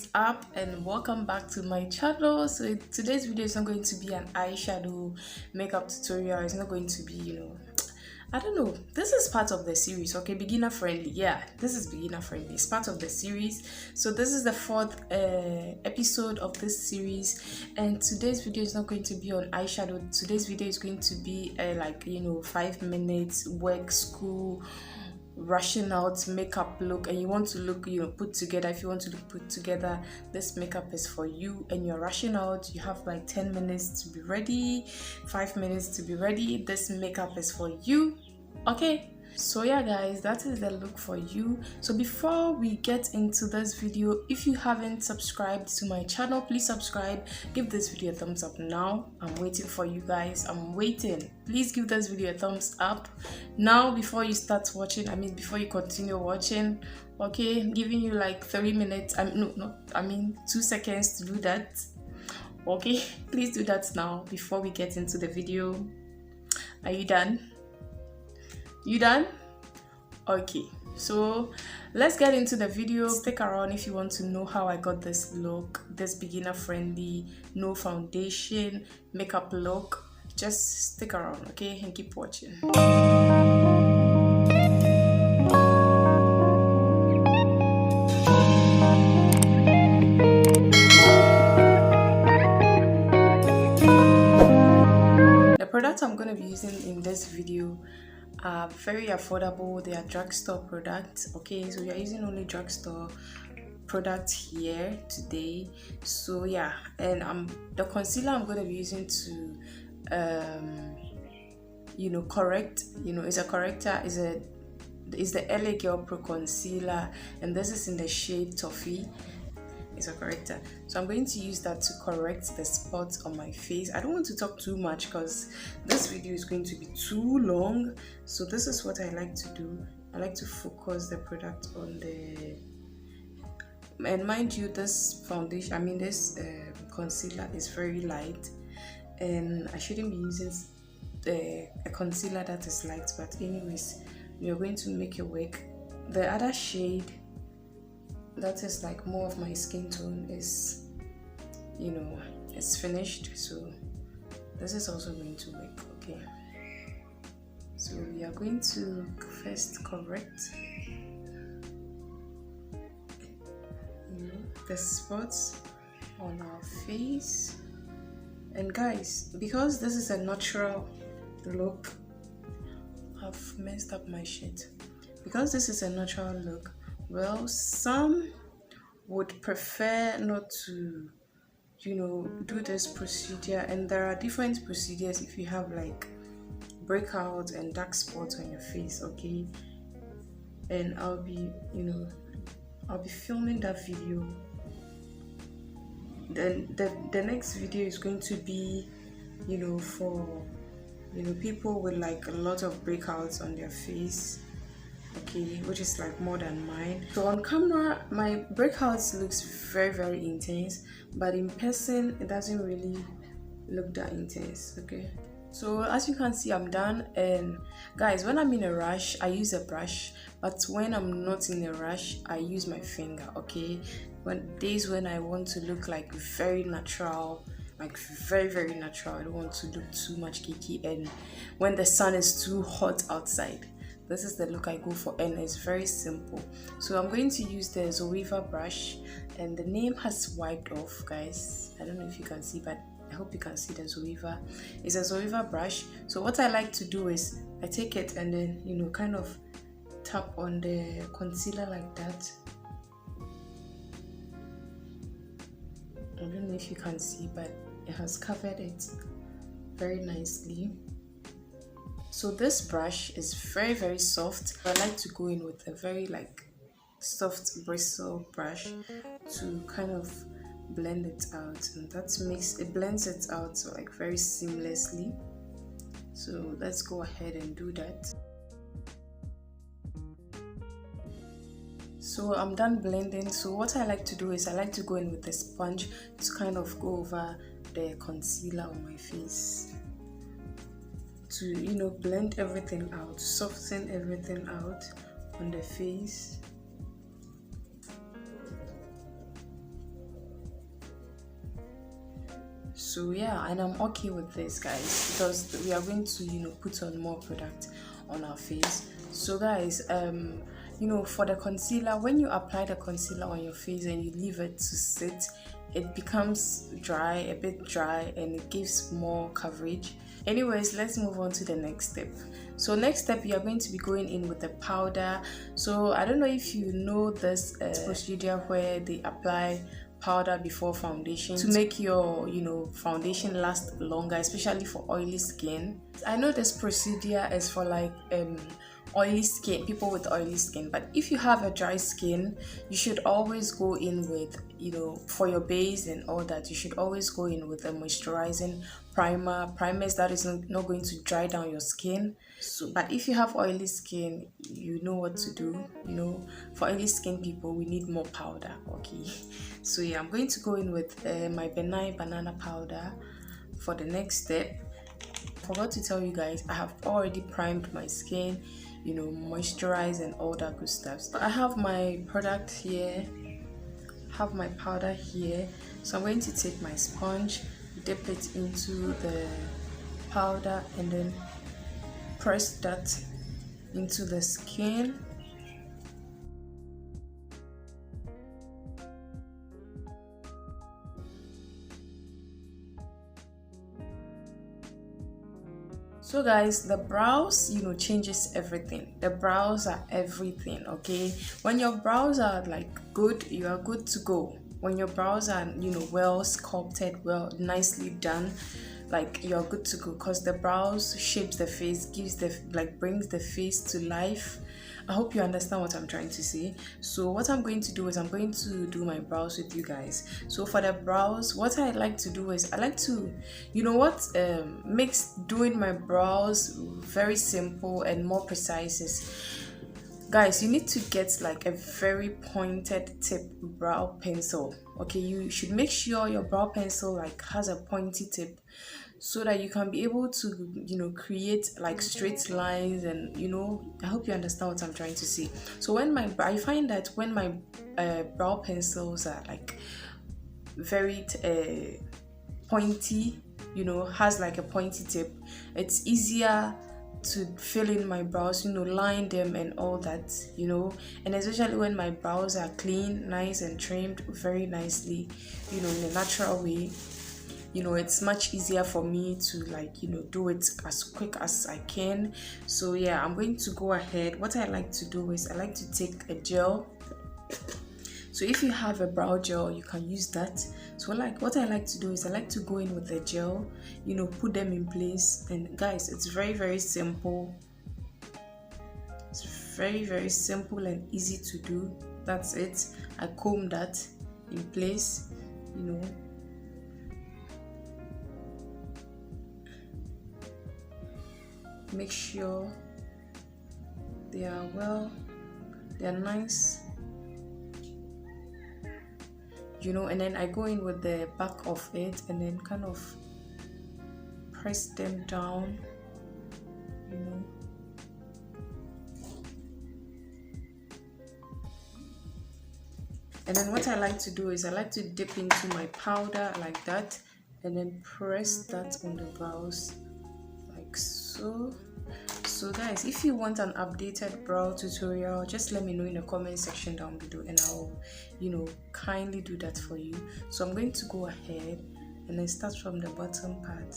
is up and welcome back to my channel. So today's video is not going to be an eyeshadow makeup tutorial. It's not going to be, I don't know, this is part of the series, okay? Beginner friendly. Yeah, this is beginner friendly. It's part of the series. So this is the fourth episode of this series, and today's video is not going to be on eyeshadow. Today's video is going to be 5 minutes work, school, rushing out makeup look, and you want to look put together. If you want to look put together, this makeup is for you. And you're rushing out, you have like 10 minutes to be ready, 5 minutes to be ready. This makeup is for you, okay? So yeah guys, that is the look for you. So before we get into this video, if you haven't subscribed to my channel, please subscribe. Give this video a thumbs up now. I'm waiting for you guys. I'm waiting. Please give this video a thumbs up now before you start watching. Before you continue watching, okay? I'm giving you like 3 minutes. 2 seconds to do that, okay? Please do that now before we get into the video. Are you done? You done? Okay, so let's get into the video. Stick around if you want to know how I got this look, this beginner friendly, no foundation makeup look. Just stick around, okay, and keep watching. The products I'm going to be using in this video are very affordable. They are drugstore products, okay? So we are using only drugstore products here today. So yeah, and the concealer I'm going to be using to correct, is a corrector, is the LA Girl Pro Concealer, and this is in the shade Toffee. It's a corrector, so I'm going to use that to correct the spots on my face. I don't want to talk too much because this video is going to be too long. So this is what I like to do. I like to focus the product on the, and mind you, this foundation, this concealer is very light, and I shouldn't be using a concealer that is light, but anyways, we are going to make it work. The other shade that is like more of my skin tone is, it's finished, so this is also going to work, okay? So we are going to first correct the spots on our face. And guys, because this is a natural look, I've messed up my shit. Because this is a natural look, well, some would prefer not to, do this procedure, and there are different procedures if you have like breakouts and dark spots on your face, okay? And I'll be filming that video. Then the next video is going to be, for people with like a lot of breakouts on their face, okay, which is like more than mine. So on camera my breakouts looks very, very intense, but in person it doesn't really look that intense, okay? So as you can see, I'm done. And guys, when I'm in a rush I use a brush, but when I'm not in a rush I use my finger, okay? Days when I want to look like very natural, like very, very natural, I don't want to look too much cakey, and when the sun is too hot outside, this is the look I go for, and it's very simple. So I'm going to use the Zoeva brush, and the name has wiped off, guys. I don't know if you can see, but I hope you can see the Zoeva. It's a Zoeva brush. So what I like to do is I take it and then kind of tap on the concealer like that. I don't know if you can see, but it has covered it very nicely. So this brush is very, very soft. I like to go in with a very soft bristle brush to kind of blend it out, and it blends it out so like very seamlessly. So let's go ahead and do that. So I'm done blending. So what I like to do is I like to go in with a sponge to kind of go over the concealer on my face, to blend everything out, soften everything out on the face. So yeah, and I'm okay with this, guys, because we are going to, you know, put on more product on our face. So guys, you know, for the concealer, when you apply the concealer on your face and you leave it to sit, it becomes dry, a bit dry, and it gives more coverage. Anyways, let's move on to the next step. So next step, you are going to be going in with the powder. So I don't know if you know this procedure where they apply powder before foundation to make your, you know, foundation last longer, especially for oily skin. I know this procedure is for like oily skin, people with oily skin, but if you have a dry skin, you should always go in with, you know, for your base and all that, you should always go in with a moisturizing primers that is not going to dry down your skin. So but if you have oily skin, you know what to do. You know, for oily skin people, we need more powder. Okay, so yeah, I'm going to go in with my benign banana powder for the next step. I forgot to tell you guys, I have already primed my skin, you know, moisturize and all that good stuff. So I have my product here, have my powder here, so I'm going to take my sponge, dip it into the powder, and then press that into the skin. So guys, the brows, you know, changes everything. The brows are everything. Okay, when your brows are like good, you are good to go. When your brows are, you know, well sculpted, well nicely done, like you're good to go, because the brows shapes the face, gives the, like, brings the face to life. I hope you understand what I'm trying to say. So what I'm going to do is I'm going to do my brows with you guys. So for the brows, what I like to do is I like to, you know what makes doing my brows very simple and more precise is, guys, you need to get like a very pointed tip brow pencil. Okay, you should make sure your brow pencil like has a pointy tip, so that you can be able to, you know, create like straight lines. And you know, I hope you understand what I'm trying to say. So when I find that when my brow pencils are like very pointy, you know, has like a pointy tip, it's easier to fill in my brows, you know, line them and all that, you know. And especially when my brows are clean, nice and trimmed very nicely, you know, in a natural way, you know, it's much easier for me to, like, you know, do it as quick as I can. So yeah, I'm going to go ahead. What I like to do is I like to take a gel. So if you have a brow gel, you can use that. So like what I like to do is I like to go in with a gel, you know, put them in place. And guys, it's very simple. It's very simple and easy to do. That's it. I comb that in place, you know. Make sure they are nice, you know. And then I go in with the back of it and then kind of press them down, you know. And then what I like to do is I like to dip into my powder like that and then press that on the brows like so. So guys, if you want an updated brow tutorial, just let me know in the comment section down below and I'll, you know, kindly do that for you. So I'm going to go ahead and then start from the bottom part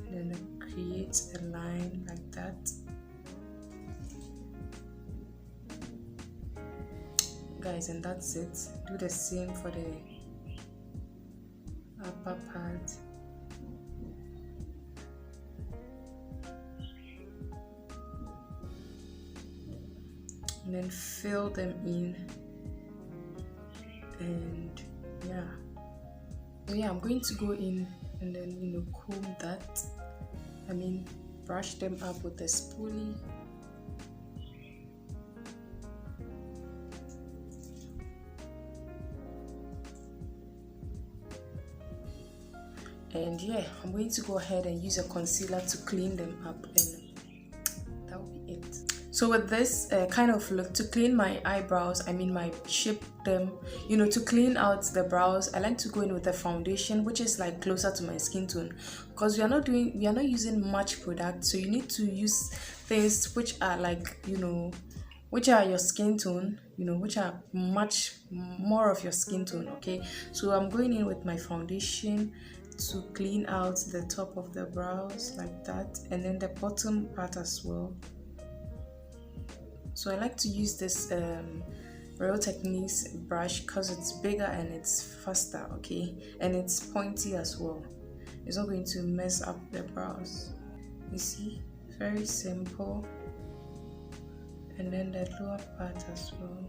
and then create a line like that. Guys, and that's it. Do the same for the upper part. And then fill them in, and yeah. So yeah, I'm going to go in and then, you know, comb that. I mean, brush them up with a spoolie. And yeah, I'm going to go ahead and use a concealer to clean them up, and that will be it. So with this kind of look, to clean my eyebrows, I mean my shape them, you know, to clean out the brows, I like to go in with a foundation which is like closer to my skin tone, because we are not using much product, so you need to use things which are like, you know, which are your skin tone, you know, which are much more of your skin tone. Okay, so I'm going in with my foundation to clean out the top of the brows like that, and then the bottom part as well. So I like to use this Real Techniques brush because it's bigger and it's faster, okay, and it's pointy as well. It's not going to mess up the brows. You see, very simple. And then the lower part as well.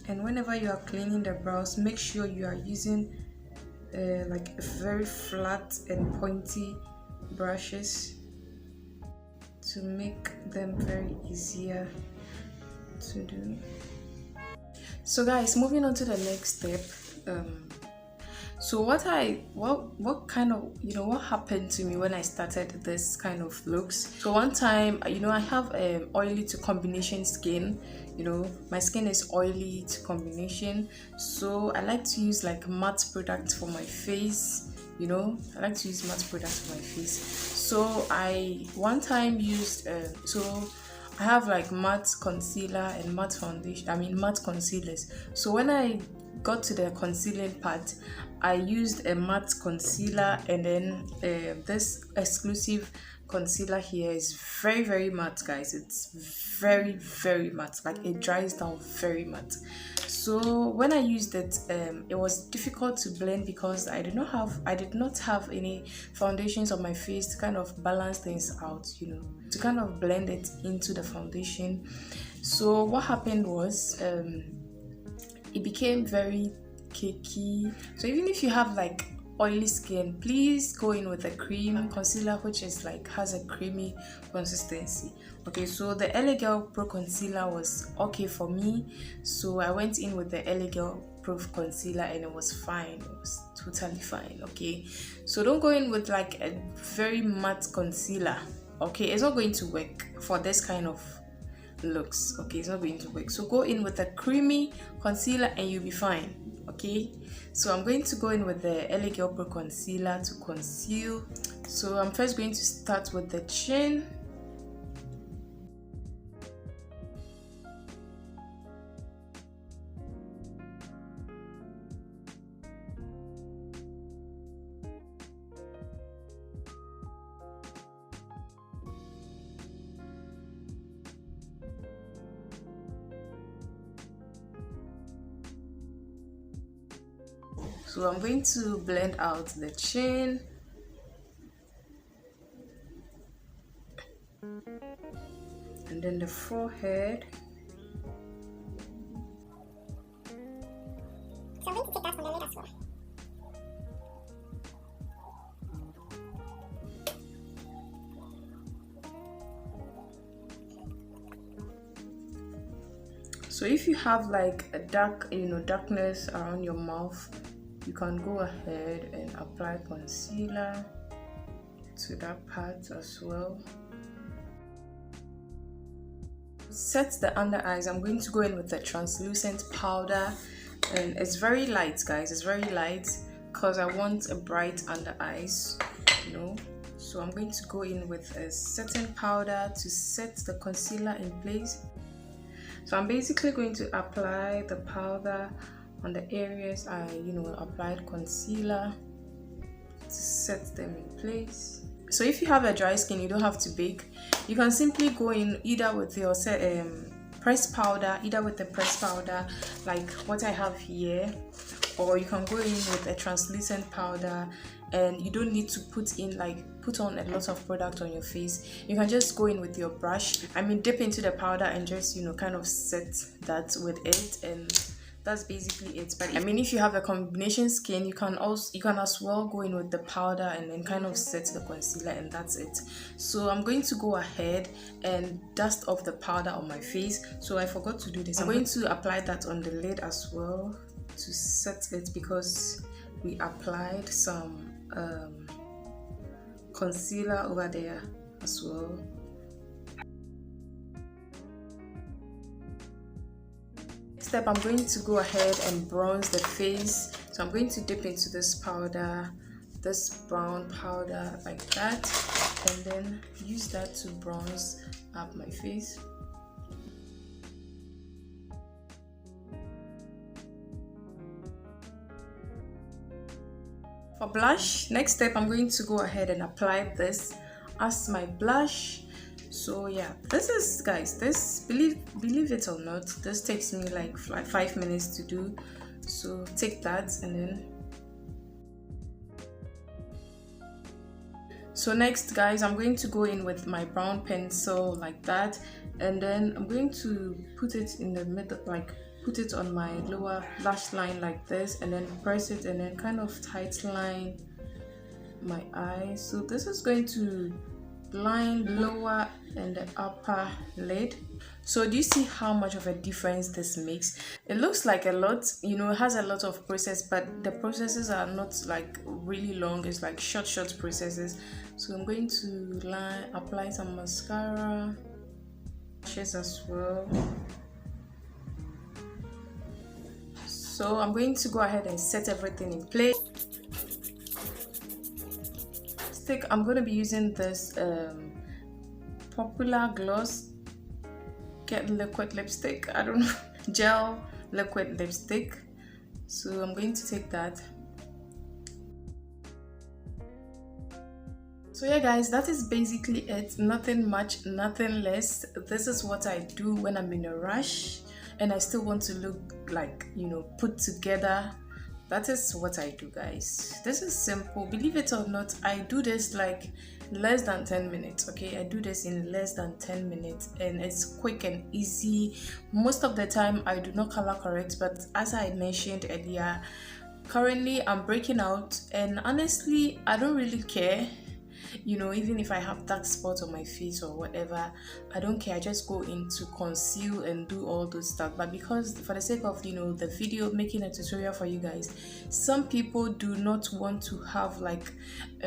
And whenever you are cleaning the brows, make sure you are using like very flat and pointy brushes to make them very easier to do. So guys, moving on to the next step. So what kind of, you know, what happened to me when I started this kind of looks. So one time, you know, I have oily to combination skin. You know, my skin is oily to combination, so I like to use like matte products for my face. You know, I like to use matte products for my face. So I one time used I have like matte concealer and matte foundation, I mean matte concealers. So when I got to the concealing part, I used a matte concealer, and then this exclusive concealer here is very matte, guys. It's very matte, like it dries down very matte. So when I used it, it was difficult to blend because I did not have any foundations on my face to kind of balance things out, you know, to kind of blend it into the foundation. So what happened was it became very cakey. So even if you have like oily skin, please go in with a cream concealer which is like has a creamy consistency. Okay, so the LA Girl Pro Concealer was okay for me, so I went in with the LA Girl Pro Concealer and it was fine. It was totally fine. Okay, so don't go in with like a very matte concealer. Okay, it's not going to work for this kind of looks. Okay, it's not going to work. So go in with a creamy concealer and you'll be fine. Okay, so I'm going to go in with the LA Girl Pro Concealer to conceal. So I'm first going to start with the chin. So I'm going to blend out the chin. And then the forehead. So I'm going to take that from the lid as well. So if you have like a darkness around your mouth, you can go ahead and apply concealer to that part as well. Set the under eyes. I'm going to go in with the translucent powder, and it's very light, guys. It's very light because I want a bright under eyes, you know. So I'm going to go in with a setting powder to set the concealer in place. So I'm basically going to apply the powder on the areas I, applied concealer to set them in place. So if you have a dry skin, you don't have to bake. You can simply go in either with your pressed powder, like what I have here, or you can go in with a translucent powder, and you don't need to put on a lot of product on your face. You can just go in with your brush, dip into the powder and just kind of set that with it, and that's basically it. But if you have a combination skin, you can as well go in with the powder and then kind of set the concealer, and that's it. So I'm going to go ahead and dust off the powder on my face. So I forgot to do this. I'm going to apply that on the lid as well to set it, because we applied some concealer over there as well. Next step, I'm going to go ahead and bronze the face. So I'm going to dip into this powder, this brown powder like that, and then use that to bronze up my face. For blush, next step, I'm going to go ahead and apply this as my blush. So yeah, this is, guys, this, believe it or not, this takes me like 5 minutes to do. So take that, and then so next, guys, I'm going to go in with my brown pencil like that, and then I'm going to put it in the middle, like put it on my lower lash line like this, and then press it, and then kind of tight line my eye. So this is going to line lower and the upper lid. So do you see how much of a difference this makes? It looks like a lot, you know, it has a lot of process, but the processes are not like really long. It's like short processes. So I'm going to apply some mascara, lashes as well. So I'm going to go ahead and set everything in place. I'm going to be using this popular gloss get liquid lipstick, I don't know, gel liquid lipstick. So I'm going to take that. So yeah, guys, that is basically it. Nothing much, nothing less. This is what I do when I'm in a rush and I still want to look like, you know, put together. That is what I do, guys. This is simple. Believe it or not, I do this like less than 10 minutes. Okay, I do this in less than 10 minutes, and it's quick and easy. Most of the time I do not color correct, but as I mentioned earlier, currently I'm breaking out, and honestly I don't really care. You know, even if I have dark spots on my face or whatever, I don't care. I just go in to conceal and do all those stuff. But because for the sake of, you know, the video, making a tutorial for you guys, some people do not want to have like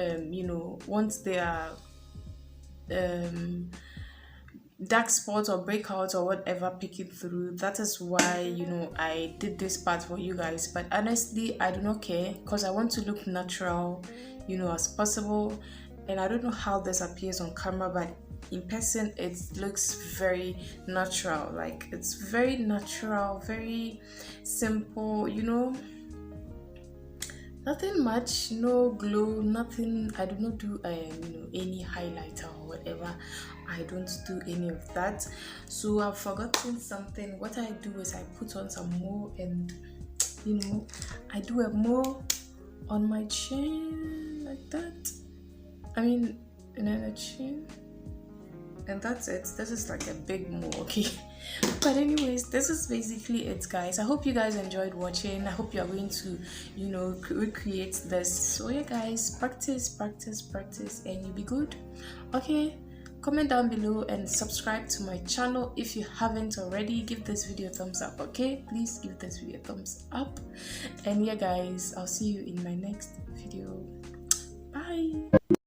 you know, once they are dark spots or breakouts or whatever picking through. That is why, you know, I did this part for you guys. But honestly, I do not care, because I want to look natural, you know, as possible. And I don't know how this appears on camera, but in person it looks very natural. Like, it's very natural, very simple, you know, nothing much, no glow, nothing. I do not do you know, any highlighter or whatever. I don't do any of that. So I've forgotten something. What I do is I put on some more, and you know, I do a more on my chin like that. I mean, and then a chin, and that's it. This is like a big more, okay? But anyways, this is basically it, guys. I hope you guys enjoyed watching. I hope you are going to, you know, recreate this. So yeah, guys, practice, and you'll be good. Okay, comment down below and subscribe to my channel if you haven't already. Give this video a thumbs up, okay? Please give this video a thumbs up. And yeah, guys, I'll see you in my next video. Bye.